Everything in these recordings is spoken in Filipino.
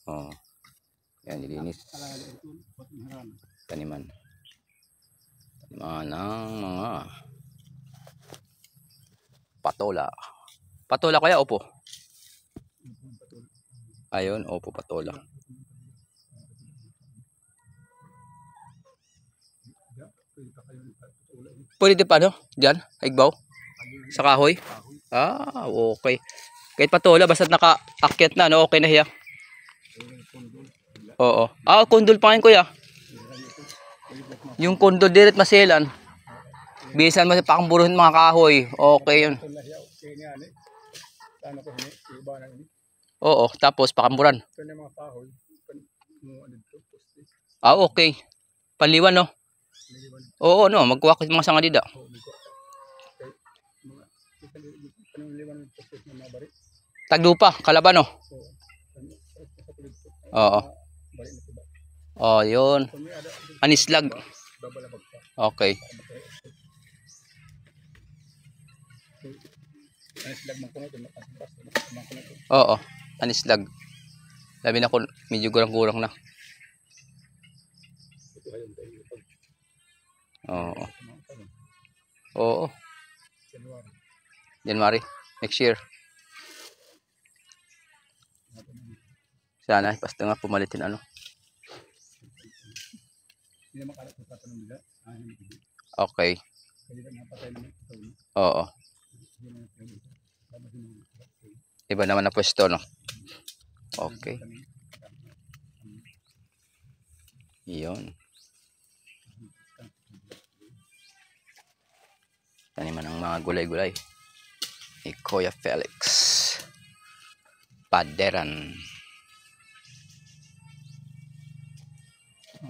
Oh. Yan, nilinis. Taniman. Taniman ng mga patola. Patola kaya opo? Ayun, opo, patola. Pwede pa no? Diyan, Igbaw? Sa kahoy? Ah, okay. Kahit patola, basta naka-akyat na, no? Okay na siya. Oo. Ah, kundol pa ngayon, kuya. Yung kundol direct maselan. Bisan mo sa pakamburuhin mga kahoy. Okay yun. Oo, tapos pakamburan. Ah, okay. Panliwan, no? Oo, no? Magkuha ko mga sanga dida. Taglupa, Kalaban, no? Oo. Oh, yun. Anislag. Okay. Oo, anislag. Labi na ko, medyo gurang-gurang na. Oo. Oo. January. Next year. Sana, basta nga pumalitin ano. Okay. Oo. Iba naman na pwesto, no? Okay. Iyon. Taniman ng mga gulay-gulay. Ni Kuya Felix. Paderan.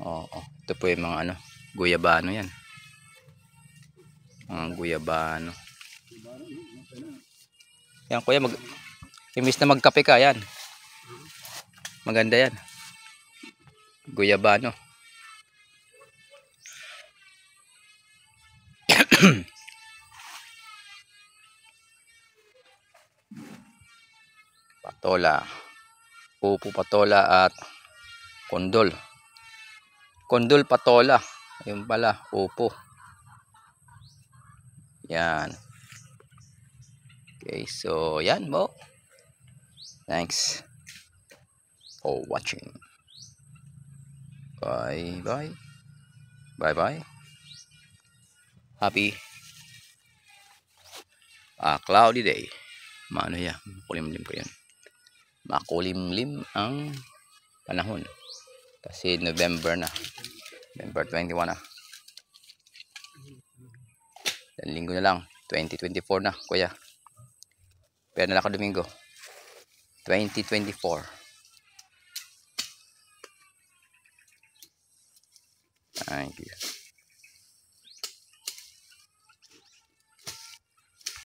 Oo. Ito po yung mga ano, guyabano yan. Mga guyabano. Yan kuya, imbis na magkape ka, yan. Maganda yan. Guyabano. Patola. Pupo, patola at kondol. Kondol, patola. Ayun pala, pupo. Yan. Okay, so yan mo. Thanks for watching. Bye bye. Bye bye. Happy cloudy day. Maano yan? Makulimlim ko yan. Makulimlim ang panahon. Kasi November na. November 21 na. Dan linggo na lang. 2024 na, kuya. Pero na lang ka Domingo. 2024. Thank you.